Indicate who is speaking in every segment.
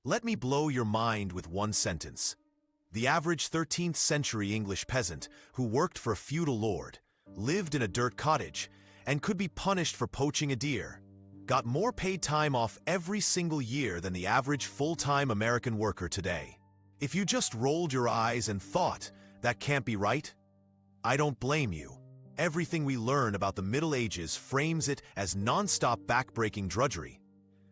Speaker 1: Let me blow your mind with one sentence. The average 13th century English peasant who worked for a feudal lord, lived in a dirt cottage, and could be punished for poaching a deer, got more paid time off every single year than the average full-time American worker today. If you just rolled your eyes and thought, that can't be right, I don't blame you. Everything we learn about the Middle Ages frames it as non-stop backbreaking drudgery.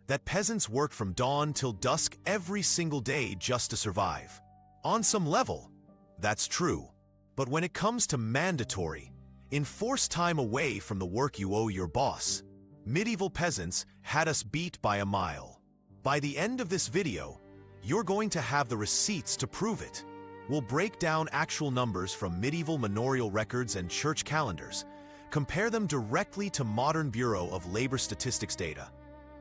Speaker 1: That peasants worked from dawn till dusk every single day just to survive. On some level, that's true. But when it comes to mandatory, enforced time away from the work you owe your boss, medieval peasants had us beat by a mile. By the end of this video, you're going to have the receipts to prove it. We'll break down actual numbers from medieval manorial records and church calendars, compare them directly to modern Bureau of Labor Statistics data,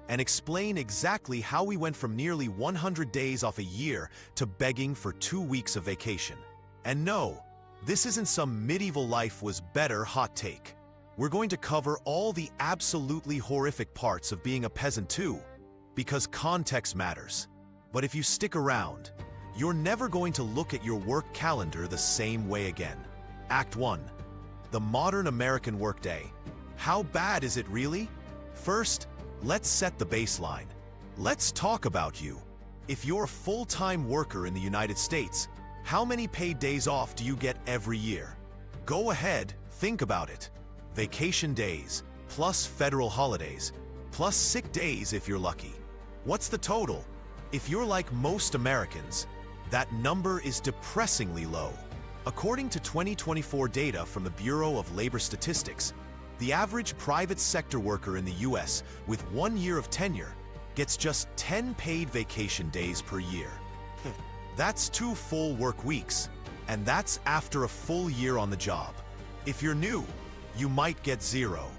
Speaker 1: and explain exactly how we went from nearly 100 days off a year to begging for 2 weeks of vacation. And no, this isn't some medieval life was better hot take. We're going to cover all the absolutely horrific parts of being a peasant too, because context matters. But if you stick around, you're never going to look at your work calendar the same way again. Act 1. The modern American workday. How bad is it really? First, let's set the baseline. Let's talk about you. If you're a full-time worker in the United States, how many paid days off do you get every year? Go ahead, think about it. Vacation days, plus federal holidays, plus sick days if you're lucky. What's the total? If you're like most Americans, that number is depressingly low. According to 2024 data from the Bureau of Labor Statistics, the average private sector worker in the US with 1 year of tenure gets just 10 paid vacation days per year. That's 2 full work weeks, and that's after a full year on the job. If you're new, you might get 0.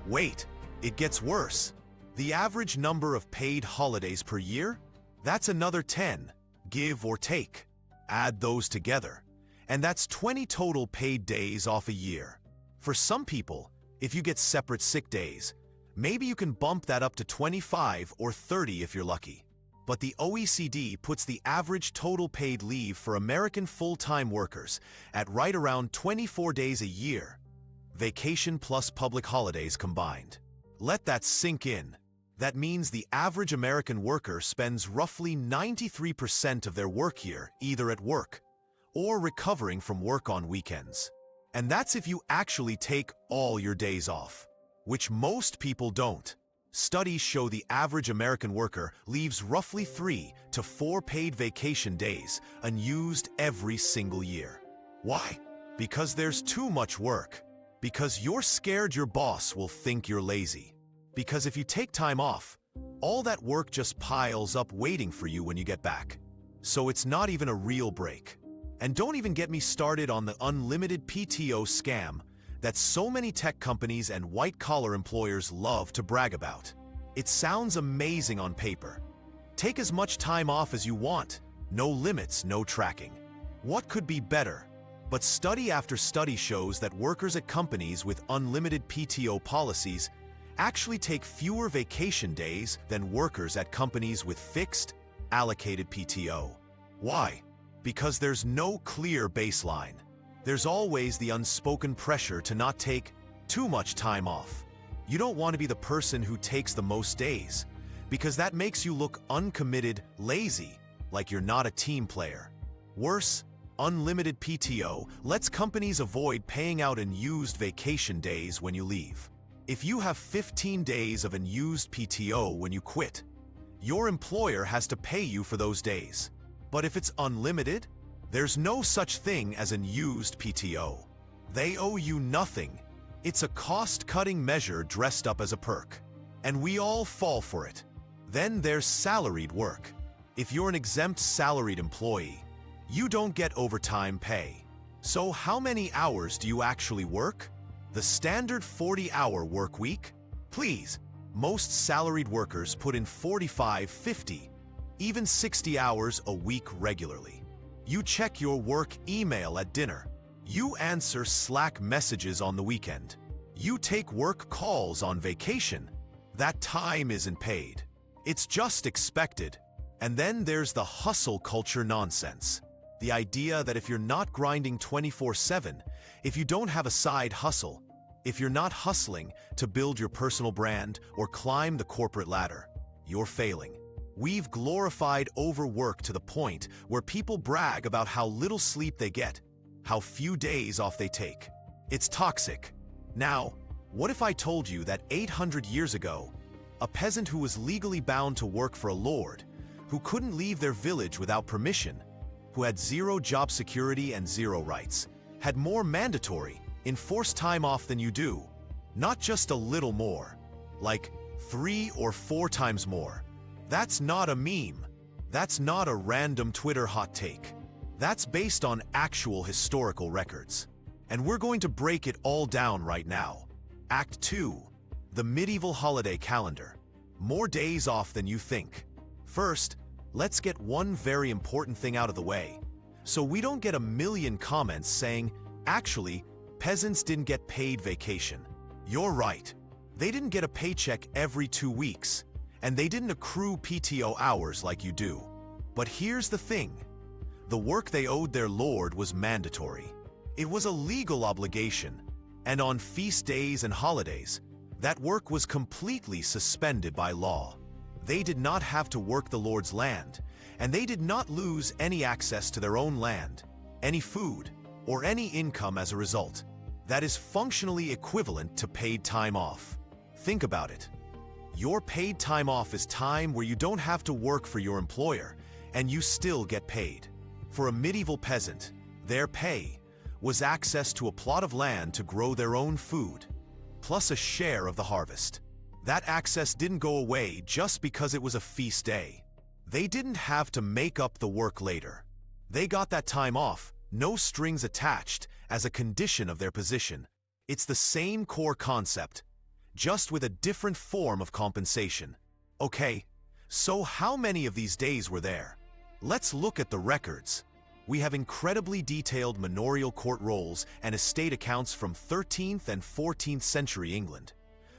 Speaker 1: Wait, it gets worse. The average number of paid holidays per year? That's another 10, give or take. Add those together, and that's 20 total paid days off a year. For some people, if you get separate sick days, maybe you can bump that up to 25 or 30 if you're lucky. But the OECD puts the average total paid leave for American full-time workers at right around 24 days a year, vacation plus public holidays combined. Let that sink in. That means the average American worker spends roughly 93% of their work year either at work or recovering from work on weekends. And that's if you actually take all your days off, which most people don't. Studies show the average American worker leaves roughly 3 to 4 paid vacation days unused every single year. Why? Because there's too much work. Because you're scared your boss will think you're lazy. Because if you take time off, all that work just piles up waiting for you when you get back. So it's not even a real break. And don't even get me started on the unlimited PTO scam that so many tech companies and white-collar employers love to brag about. It sounds amazing on paper. Take as much time off as you want, no limits, no tracking. What could be better? But study after study shows that workers at companies with unlimited PTO policies actually take fewer vacation days than workers at companies with fixed, allocated PTO. Why? Because there's no clear baseline. There's always the unspoken pressure to not take too much time off. You don't want to be the person who takes the most days, because that makes you look uncommitted, lazy, like you're not a team player. Worse, unlimited PTO lets companies avoid paying out unused vacation days when you leave. If you have 15 days of unused PTO when you quit, your employer has to pay you for those days. But if it's unlimited, there's no such thing as unused PTO. They owe you nothing. It's a cost-cutting measure dressed up as a perk. And we all fall for it. Then there's salaried work. If you're an exempt salaried employee, you don't get overtime pay. So how many hours do you actually work? The standard 40-hour work week? Please, most salaried workers put in 45, 50, even 60 hours a week regularly. You check your work email at dinner. You answer Slack messages on the weekend. You take work calls on vacation. That time isn't paid. It's just expected. And then there's the hustle culture nonsense. The idea that if you're not grinding 24/7, if you don't have a side hustle, if you're not hustling to build your personal brand or climb the corporate ladder, you're failing. We've glorified overwork to the point where people brag about how little sleep they get, how few days off they take. It's toxic. Now, what if I told you that 800 years ago, a peasant who was legally bound to work for a lord, who couldn't leave their village without permission, who had zero job security and zero rights, had more mandatory, enforced time off than you do, not just a little more, like 3 or 4 times more. That's not a meme. That's not a random Twitter hot take. That's based on actual historical records. And we're going to break it all down right now. Act 2. The medieval holiday calendar. More days off than you think. First, let's get one very important thing out of the way, so we don't get a million comments saying, actually, peasants didn't get paid vacation. You're right. They didn't get a paycheck every 2 weeks, and they didn't accrue PTO hours like you do. But here's the thing. The work they owed their lord was mandatory. It was a legal obligation, and on feast days and holidays, that work was completely suspended by law. They did not have to work the lord's land, and they did not lose any access to their own land, any food, or any income as a result. That is functionally equivalent to paid time off. Think about it. Your paid time off is time where you don't have to work for your employer, and you still get paid. For a medieval peasant, their pay was access to a plot of land to grow their own food, plus a share of the harvest. That access didn't go away just because it was a feast day. They didn't have to make up the work later. They got that time off, no strings attached, as a condition of their position. It's the same core concept, just with a different form of compensation. Okay, so how many of these days were there? Let's look at the records. We have incredibly detailed manorial court rolls and estate accounts from 13th and 14th century England.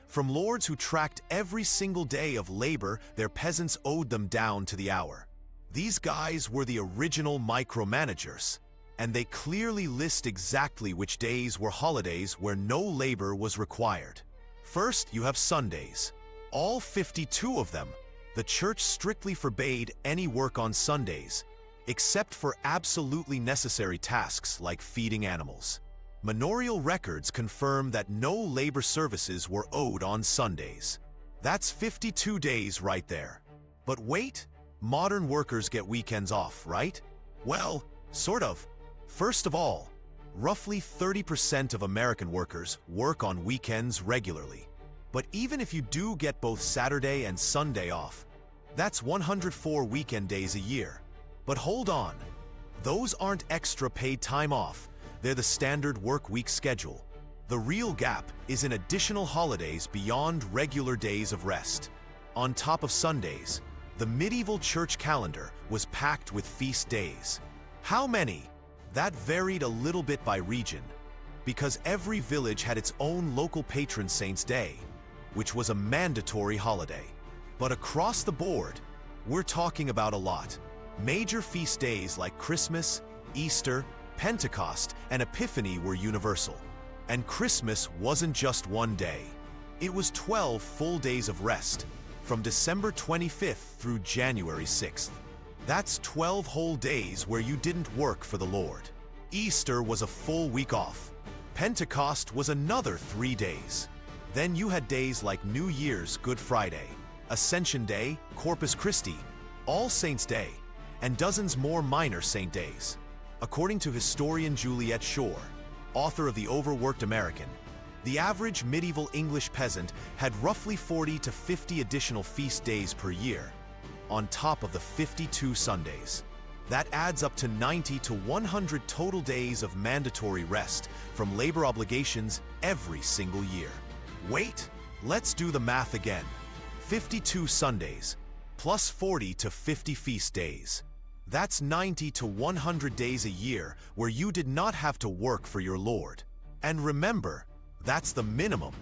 Speaker 1: From lords who tracked every single day of labor their peasants owed them down to the hour. These guys were the original micromanagers, and they clearly list exactly which days were holidays where no labor was required. First, you have Sundays. All 52 of them. The church strictly forbade any work on Sundays, except for absolutely necessary tasks like feeding animals. Manorial records confirm that no labor services were owed on Sundays. That's 52 days right there. But wait, modern workers get weekends off, right? Well, sort of. First of all, roughly 30% of American workers work on weekends regularly. But even if you do get both Saturday and Sunday off, that's 104 weekend days a year. But hold on, those aren't extra paid time off. They're the standard work week schedule. The real gap is in additional holidays beyond regular days of rest. On top of Sundays, the medieval church calendar was packed with feast days. How many? That varied a little bit by region, because every village had its own local patron saint's day, which was a mandatory holiday. But across the board, we're talking about a lot. Major feast days like Christmas, Easter, Pentecost, and Epiphany were universal. And Christmas wasn't just one day. It was 12 full days of rest, from December 25th through January 6th. That's 12 whole days where you didn't work for the Lord. Easter was a full week off. Pentecost was another 3 days. Then you had days like New Year's, Good Friday, Ascension Day, Corpus Christi, All Saints' Day, and dozens more minor saint days. According to historian Juliet Shore, author of The Overworked American, the average medieval English peasant had roughly 40 to 50 additional feast days per year, on top of the 52 Sundays. That adds up to 90 to 100 total days of mandatory rest from labor obligations every single year. Wait, let's do the math again. 52 Sundays, plus 40 to 50 feast days. That's 90 to 100 days a year where you did not have to work for your Lord. And remember, that's the minimum.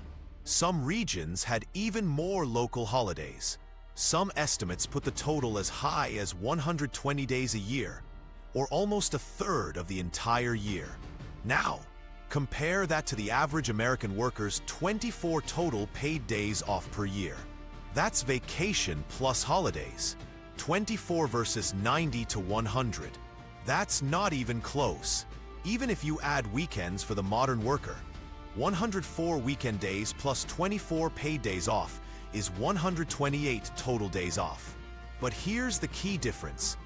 Speaker 1: Some regions had even more local holidays. Some estimates put the total as high as 120 days a year, or almost a third of the entire year. Now, compare that to the average American worker's 24 total paid days off per year. That's vacation plus holidays. 24 versus 90 to 100. That's not even close. Even if you add weekends for the modern worker, 104 weekend days plus 24 paid days off is 128 total days off. But here's the key difference.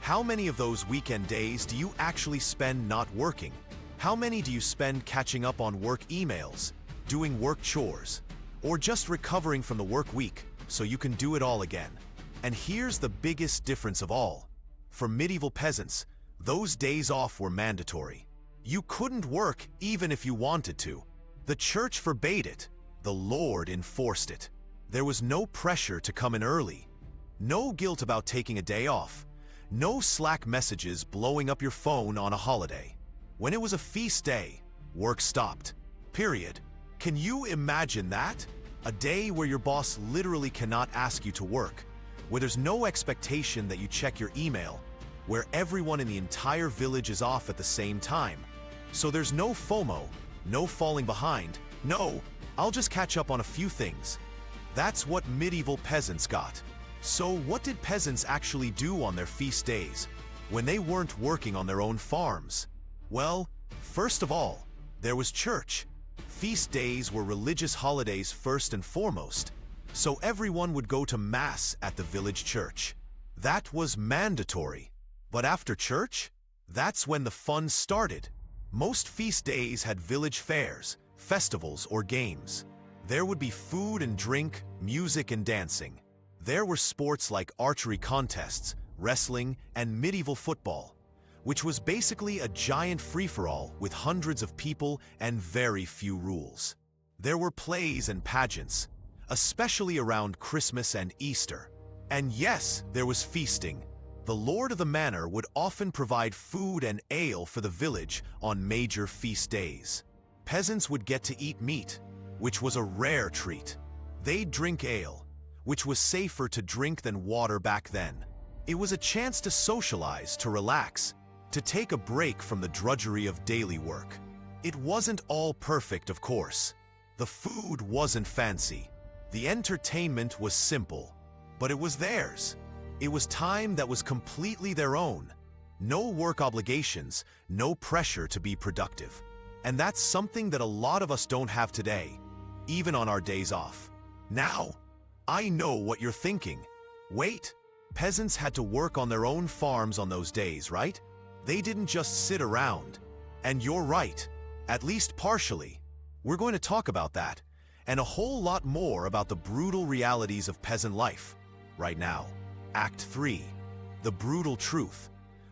Speaker 1: How many of those weekend days do you actually spend not working? How many do you spend catching up on work emails, doing work chores, or just recovering from the work week so you can do it all again? And here's the biggest difference of all. For medieval peasants, those days off were mandatory. You couldn't work even if you wanted to. The church forbade it. The Lord enforced it. There was no pressure to come in early. No guilt about taking a day off. No Slack messages blowing up your phone on a holiday. When it was a feast day, work stopped. Period. Can you imagine that? A day where your boss literally cannot ask you to work, where there's no expectation that you check your email, where everyone in the entire village is off at the same time. So there's no FOMO, no falling behind, no, I'll just catch up on a few things. That's what medieval peasants got. So what did peasants actually do on their feast days, when they weren't working on their own farms? Well, first of all, there was church. Feast days were religious holidays first and foremost, so everyone would go to Mass at the village church. That was mandatory. But after church, that's when the fun started. Most feast days had village fairs, festivals, or games. There would be food and drink, music and dancing. There were sports like archery contests, wrestling, and medieval football, which was basically a giant free-for-all with hundreds of people and very few rules. There were plays and pageants, especially around Christmas and Easter. And yes, there was feasting. The lord of the manor would often provide food and ale for the village on major feast days. Peasants would get to eat meat, which was a rare treat. They'd drink ale, which was safer to drink than water back then. It was a chance to socialize, to relax, to take a break from the drudgery of daily work. It wasn't all perfect, of course. The food wasn't fancy. The entertainment was simple, but it was theirs. It was time that was completely their own. No work obligations, no pressure to be productive. And that's something that a lot of us don't have today, even on our days off. Now, I know what you're thinking. Wait, peasants had to work on their own farms on those days, right? They didn't just sit around. And you're right, at least partially. We're going to talk about that, and a whole lot more about the brutal realities of peasant life, right now. Act 3. The brutal truth.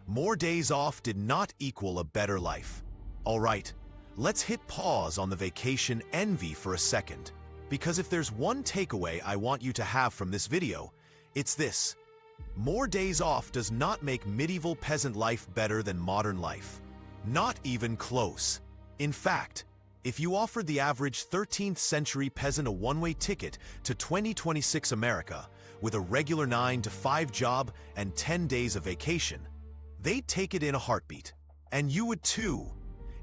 Speaker 1: More days off did not equal a better life. All right, let's hit pause on the vacation envy for a second, because if there's one takeaway I want you to have from this video, it's this. More days off does not make medieval peasant life better than modern life. Not even close. In fact, if you offered the average 13th century peasant a one-way ticket to 2026 America with a regular 9-to-5 job and 10 days of vacation, they'd take it in a heartbeat. And you would too,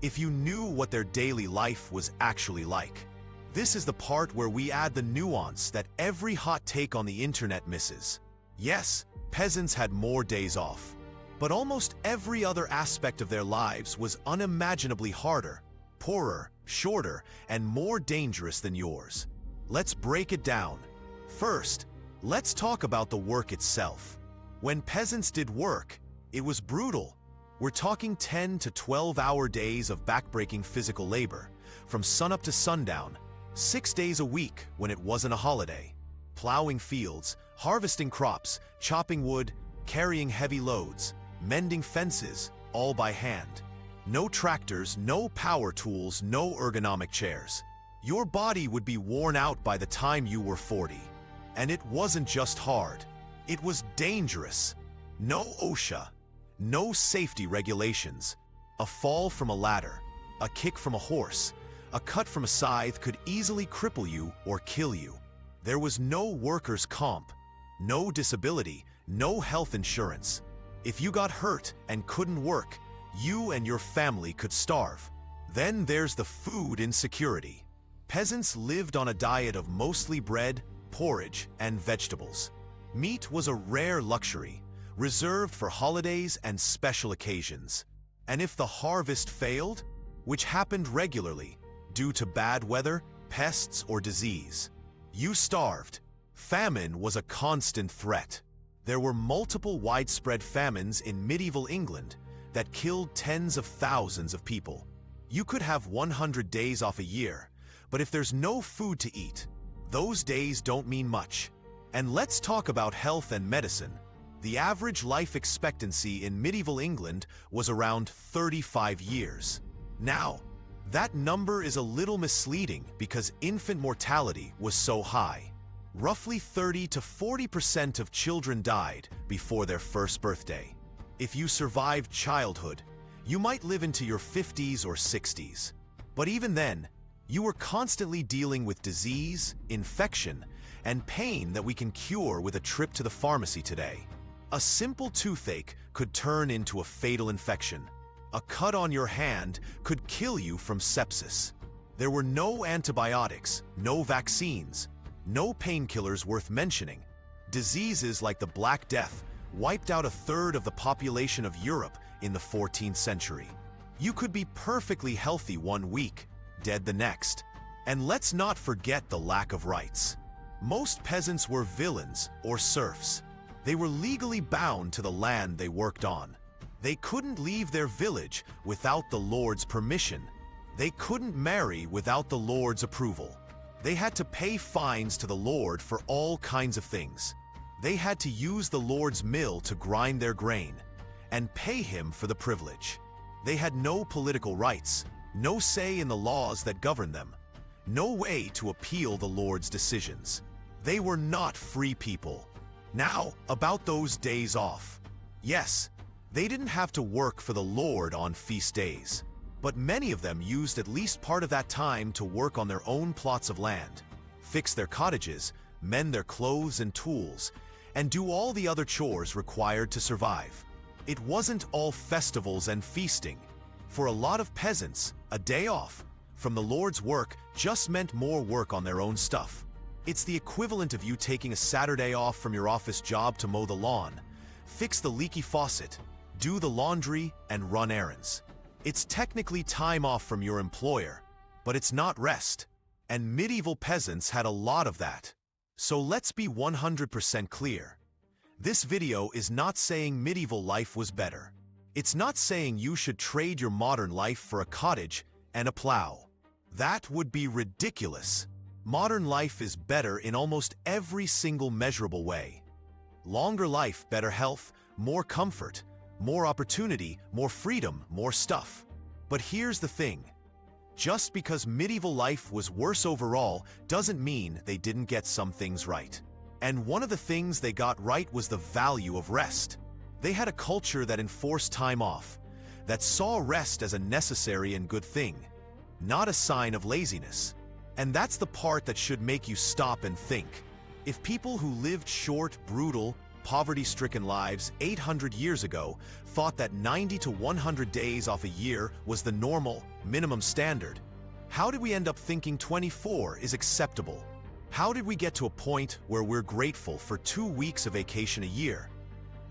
Speaker 1: if you knew what their daily life was actually like. This is the part where we add the nuance that every hot take on the internet misses. Yes, peasants had more days off, but almost every other aspect of their lives was unimaginably harder, poorer, shorter, and more dangerous than yours. Let's break it down. First, let's talk about the work itself. When peasants did work, it was brutal. We're talking 10 to 12-hour days of backbreaking physical labor, from sunup to sundown, 6 days a week when it wasn't a holiday. Plowing fields, harvesting crops, chopping wood, carrying heavy loads, mending fences, all by hand. No tractors, no power tools, no ergonomic chairs. Your body would be worn out by the time you were 40. And it wasn't just hard. It was dangerous. No OSHA, no safety regulations. A fall from a ladder, a kick from a horse, a cut from a scythe could easily cripple you or kill you. There was no workers' comp, no disability, no health insurance. If you got hurt and couldn't work, you and your family could starve. Then there's the food insecurity. Peasants lived on a diet of mostly bread, porridge, and vegetables. Meat was a rare luxury, reserved for holidays and special occasions. And if the harvest failed, which happened regularly due to bad weather, pests, or disease, you starved. Famine was a constant threat. There were multiple widespread famines in medieval England that killed tens of thousands of people. You could have 100 days off a year, but if there's no food to eat, those days don't mean much. And let's talk about health and medicine. The average life expectancy in medieval England was around 35 years. Now, that number is a little misleading because infant mortality was so high. Roughly 30 to 40% of children died before their first birthday. If you survived childhood, you might live into your 50s or 60s. But even then, you were constantly dealing with disease, infection, and pain that we can cure with a trip to the pharmacy today. A simple toothache could turn into a fatal infection. A cut on your hand could kill you from sepsis. There were no antibiotics, no vaccines, no painkillers worth mentioning. Diseases like the Black Death wiped out a third of the population of Europe in the 14th century. You could be perfectly healthy one week, dead the next. And let's not forget the lack of rights. Most peasants were villeins or serfs. They were legally bound to the land they worked on. They couldn't leave their village without the Lord's permission. They couldn't marry without the Lord's approval. They had to pay fines to the Lord for all kinds of things. They had to use the Lord's mill to grind their grain and pay him for the privilege. They had no political rights, no say in the laws that governed them, no way to appeal the Lord's decisions. They were not free people. Now, about those days off. Yes, they didn't have to work for the Lord on feast days, but many of them used at least part of that time to work on their own plots of land, fix their cottages, mend their clothes and tools, and do all the other chores required to survive. It wasn't all festivals and feasting. For a lot of peasants, a day off from the Lord's work just meant more work on their own stuff. It's the equivalent of you taking a Saturday off from your office job to mow the lawn, fix the leaky faucet, do the laundry, and run errands. It's technically time off from your employer, but it's not rest. And medieval peasants had a lot of that. So let's be 100% clear. This video is not saying medieval life was better. It's not saying you should trade your modern life for a cottage and a plow. That would be ridiculous. Modern life is better in almost every single measurable way. Longer life, better health, more comfort, more opportunity, more freedom, more stuff. But here's the thing. Just because medieval life was worse overall doesn't mean they didn't get some things right. And one of the things they got right was the value of rest. They had a culture that enforced time off, that saw rest as a necessary and good thing, not a sign of laziness. And that's the part that should make you stop and think. If people who lived short, brutal, poverty-stricken lives 800 years ago thought that 90 to 100 days off a year was the normal, minimum standard, how did we end up thinking 24 is acceptable? How did we get to a point where we're grateful for 2 weeks of vacation a year?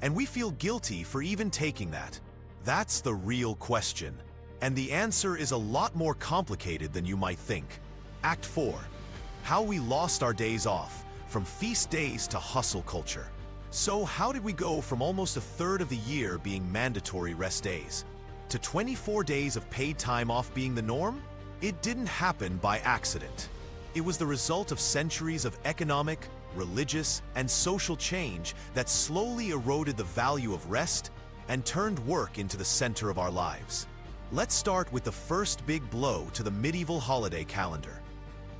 Speaker 1: And we feel guilty for even taking that. That's the real question. And the answer is a lot more complicated than you might think. Act 4. How we lost our days off, from feast days to hustle culture. So how did we go from almost a third of the year being mandatory rest days to 24 days of paid time off being the norm? It didn't happen by accident. It was the result of centuries of economic, religious, and social change that slowly eroded the value of rest and turned work into the center of our lives. Let's start with the first big blow to the medieval holiday calendar: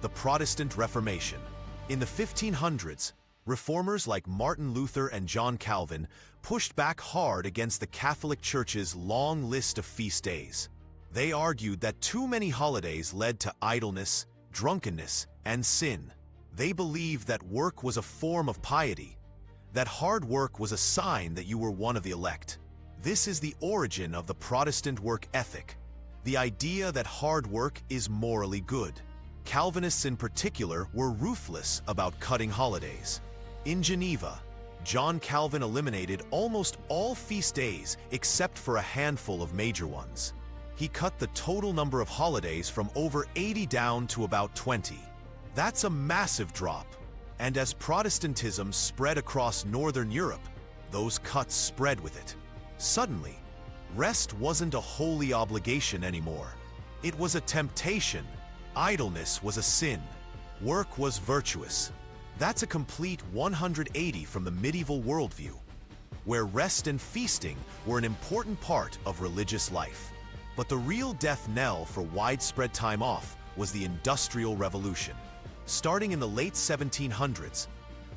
Speaker 1: the Protestant Reformation. In the 1500s, reformers like Martin Luther and John Calvin pushed back hard against the Catholic Church's long list of feast days. They argued that too many holidays led to idleness, drunkenness, and sin. They believed that work was a form of piety, that hard work was a sign that you were one of the elect. This is the origin of the Protestant work ethic, the idea that hard work is morally good. Calvinists in particular were ruthless about cutting holidays. In Geneva, John Calvin eliminated almost all feast days except for a handful of major ones. He cut the total number of holidays from over 80 down to about 20. That's a massive drop. And as Protestantism spread across Northern Europe, those cuts spread with it. Suddenly, rest wasn't a holy obligation anymore. It was a temptation. Idleness was a sin. Work was virtuous. That's a complete 180 from the medieval worldview, where rest and feasting were an important part of religious life. But the real death knell for widespread time off was the Industrial Revolution. Starting in the late 1700s,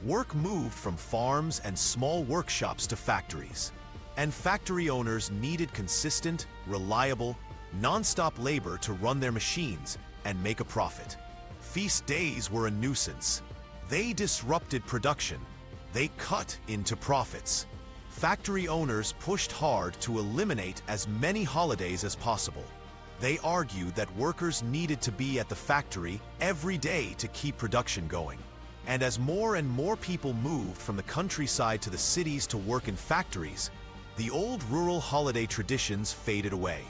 Speaker 1: work moved from farms and small workshops to factories. And factory owners needed consistent, reliable, non-stop labor to run their machines and make a profit. Feast days were a nuisance. They disrupted production. They cut into profits. Factory owners pushed hard to eliminate as many holidays as possible. They argued that workers needed to be at the factory every day to keep production going. And as more and more people moved from the countryside to the cities to work in factories, the old rural holiday traditions faded away.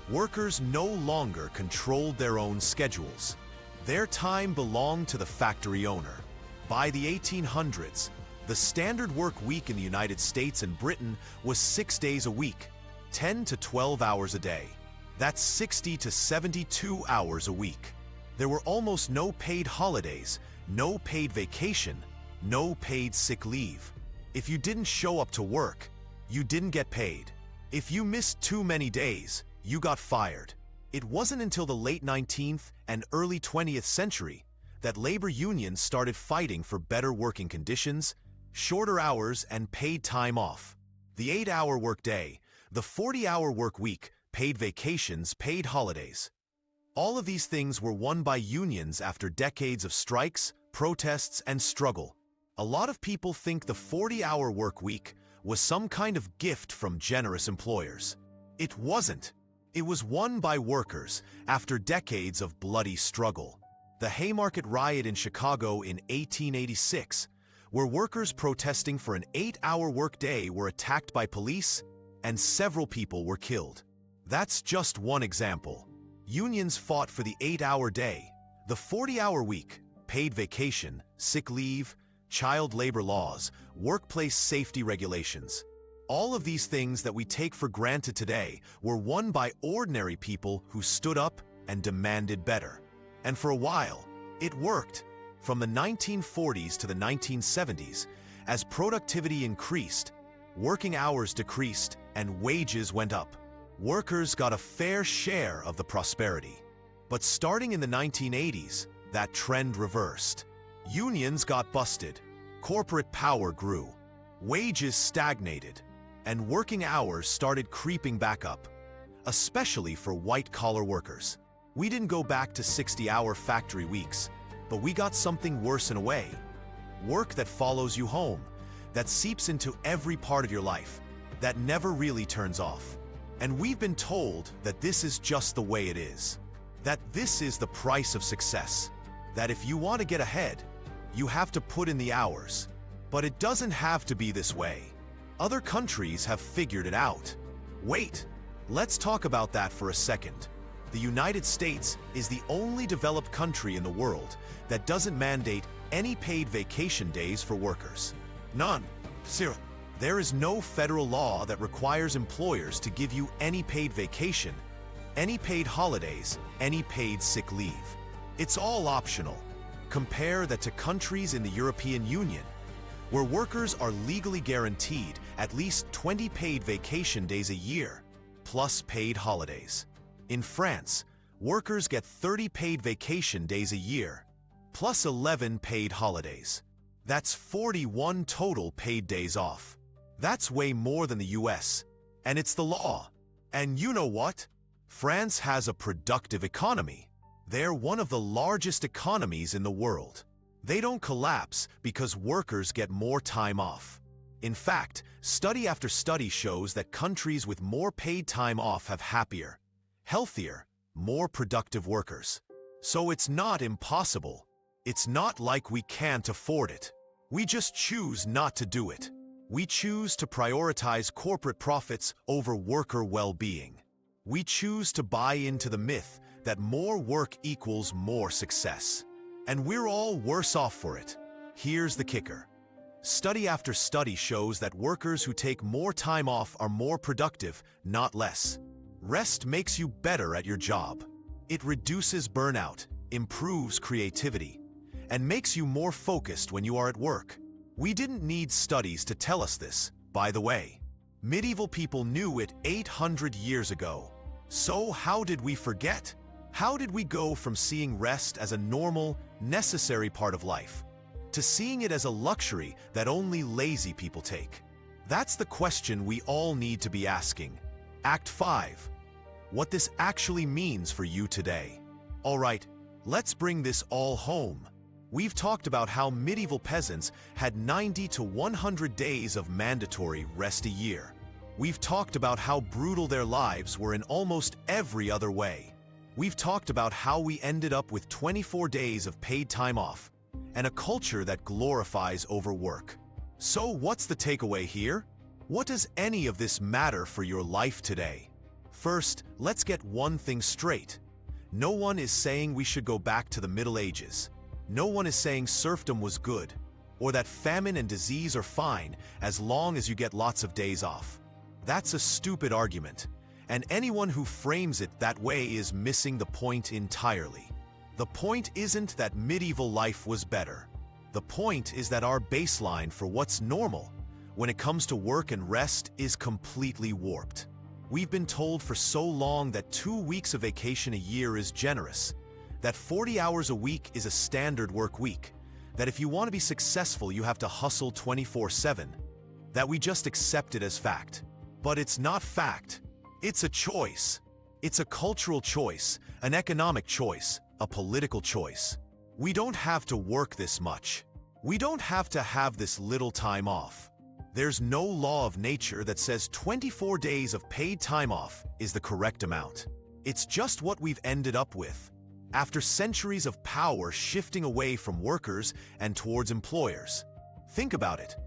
Speaker 1: Workers no longer controlled their own schedules. Their time belonged to the factory owner. By the 1800s, the standard work week in the United States and Britain was 6 days a week, 10 to 12 hours a day. That's 60 to 72 hours a week. There were almost no paid holidays, no paid vacation, no paid sick leave. If you didn't show up to work, you didn't get paid. If you missed too many days, you got fired. It wasn't until the late 19th and early 20th century that labor unions started fighting for better working conditions, shorter hours, and paid time off. The 8-hour workday, the 40-hour work week, paid vacations, paid holidays. All of these things were won by unions after decades of strikes, protests, and struggle. A lot of people think the 40-hour work week was some kind of gift from generous employers. It wasn't. It was won by workers after decades of bloody struggle. The Haymarket Riot in Chicago in 1886, where workers protesting for an 8-hour workday were attacked by police and several people were killed. That's just one example. Unions fought for the 8-hour day, the 40-hour week, paid vacation, sick leave, child labor laws, workplace safety regulations. All of these things that we take for granted today were won by ordinary people who stood up and demanded better. And for a while, it worked. From the 1940s to the 1970s, as productivity increased, working hours decreased and wages went up. Workers got a fair share of the prosperity. But starting in the 1980s, that trend reversed. Unions got busted, corporate power grew, wages stagnated, and working hours started creeping back up, especially for white-collar workers. We didn't go back to 60-hour factory weeks, but we got something worse in a way. Work that follows you home, that seeps into every part of your life, that never really turns off. And we've been told that this is just the way it is, that this is the price of success, that if you want to get ahead, you have to put in the hours. But it doesn't have to be this way. Other countries have figured it out. Wait, let's talk about that for a second. The United States is the only developed country in the world that doesn't mandate any paid vacation days for workers. None. Zero. There is no federal law that requires employers to give you any paid vacation, any paid holidays, any paid sick leave. It's all optional. Compare that to countries in the European Union, where workers are legally guaranteed at least 20 paid vacation days a year, plus paid holidays. In France, workers get 30 paid vacation days a year, plus 11 paid holidays. That's 41 total paid days off. That's way more than the US, and it's the law. And you know what? France has a productive economy. They're one of the largest economies in the world. They don't collapse because workers get more time off. In fact, study after study shows that countries with more paid time off have happier, healthier, more productive workers. So it's not impossible. It's not like we can't afford it. We just choose not to do it. We choose to prioritize corporate profits over worker well-being. We choose to buy into the myth that more work equals more success. And we're all worse off for it. Here's the kicker. Study after study shows that workers who take more time off are more productive, not less. Rest makes you better at your job. It reduces burnout, improves creativity, and makes you more focused when you are at work. We didn't need studies to tell us this, by the way. Medieval people knew it 800 years ago. So how did we forget? How did we go from seeing rest as a normal, necessary part of life to seeing it as a luxury that only lazy people take? That's the question we all need to be asking. Act 5. What this actually means for you today. All right, let's bring this all home. We've talked about how medieval peasants had 90 to 100 days of mandatory rest a year. We've talked about how brutal their lives were in almost every other way. We've talked about how we ended up with 24 days of paid time off and a culture that glorifies overwork. So what's the takeaway here? What does any of this matter for your life today? First, let's get one thing straight. No one is saying we should go back to the Middle Ages. No one is saying serfdom was good, or that famine and disease are fine as long as you get lots of days off. That's a stupid argument, and anyone who frames it that way is missing the point entirely. The point isn't that medieval life was better. The point is that our baseline for what's normal when it comes to work and rest is completely warped. We've been told for so long that 2 weeks of vacation a year is generous, that 40 hours a week is a standard work week, that if you want to be successful you have to hustle 24/7, that we just accept it as fact. But it's not fact. It's a choice. It's a cultural choice, an economic choice, a political choice. We don't have to work this much. We don't have to have this little time off. There's no law of nature that says 24 days of paid time off is the correct amount. It's just what we've ended up with, after centuries of power shifting away from workers and towards employers. Think about it.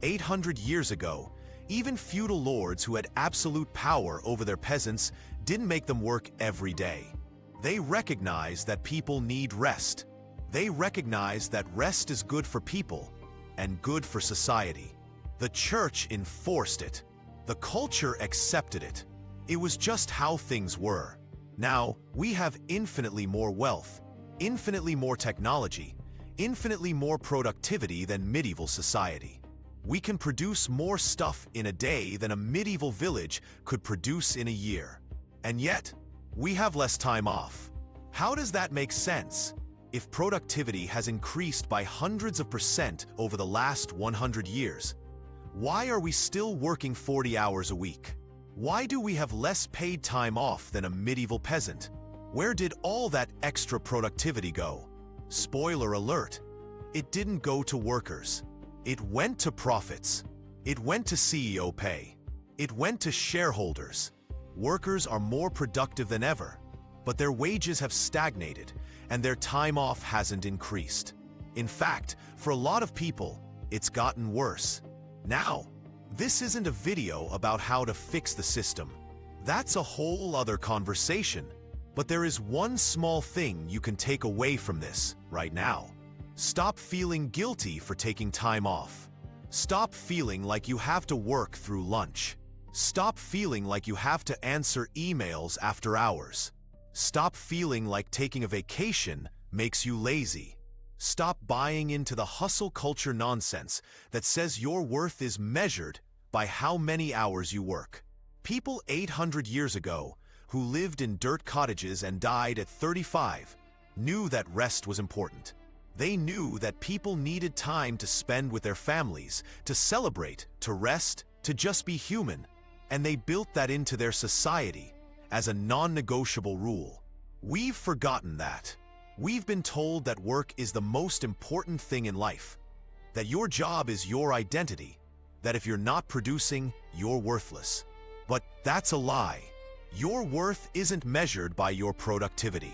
Speaker 1: 800 years ago, even feudal lords who had absolute power over their peasants didn't make them work every day. They recognized that people need rest. They recognized that rest is good for people and good for society. The church enforced it. The culture accepted it. It was just how things were. Now, we have infinitely more wealth, infinitely more technology, infinitely more productivity than medieval society. We can produce more stuff in a day than a medieval village could produce in a year. And yet, we have less time off. How does that make sense? If productivity has increased by hundreds of % over the last 100 years, why are we still working 40 hours a week? Why do we have less paid time off than a medieval peasant? Where did all that extra productivity go? Spoiler alert, it didn't go to workers. It went to profits. It went to CEO pay. It went to shareholders. Workers are more productive than ever, but their wages have stagnated and their time off hasn't increased. In fact, for a lot of people, it's gotten worse. Now, this isn't a video about how to fix the system. That's a whole other conversation. But there is one small thing you can take away from this right now. Stop feeling guilty for taking time off. Stop feeling like you have to work through lunch. Stop feeling like you have to answer emails after hours. Stop feeling like taking a vacation makes you lazy. Stop buying into the hustle culture nonsense that says your worth is measured by how many hours you work. People 800 years ago who lived in dirt cottages and died at 35 knew that rest was important. They knew that people needed time to spend with their families, to celebrate, to rest, to just be human. And they built that into their society as a non-negotiable rule. We've forgotten that. We've been told that work is the most important thing in life, that your job is your identity, that if you're not producing, you're worthless. But that's a lie. Your worth isn't measured by your productivity.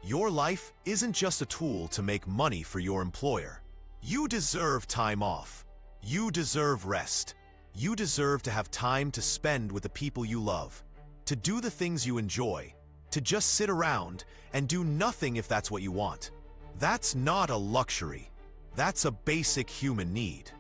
Speaker 1: Your life isn't just a tool to make money for your employer. You deserve time off. You deserve rest. You deserve to have time to spend with the people you love, to do the things you enjoy, to just sit around and do nothing if that's what you want. That's not a luxury. That's a basic human need.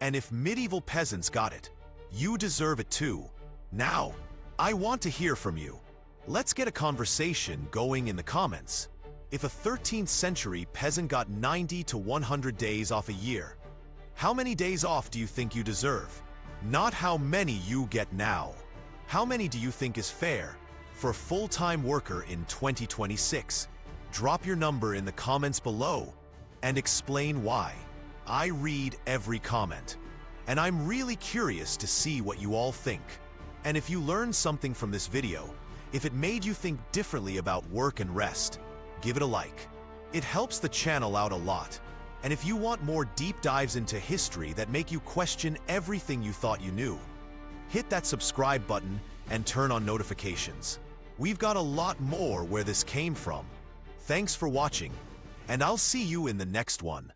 Speaker 1: And if medieval peasants got it, you deserve it too. Now, I want to hear from you. Let's get a conversation going in the comments. If a 13th century peasant got 90 to 100 days off a year, how many days off do you think you deserve? Not how many you get now. How many do you think is fair for a full-time worker in 2026? Drop your number in the comments below and explain why. I read every comment, and I'm really curious to see what you all think. And if you learned something from this video, if it made you think differently about work and rest, give it a like. It helps the channel out a lot. And if you want more deep dives into history that make you question everything you thought you knew, hit that subscribe button and turn on notifications. We've got a lot more where this came from. Thanks for watching, and I'll see you in the next one.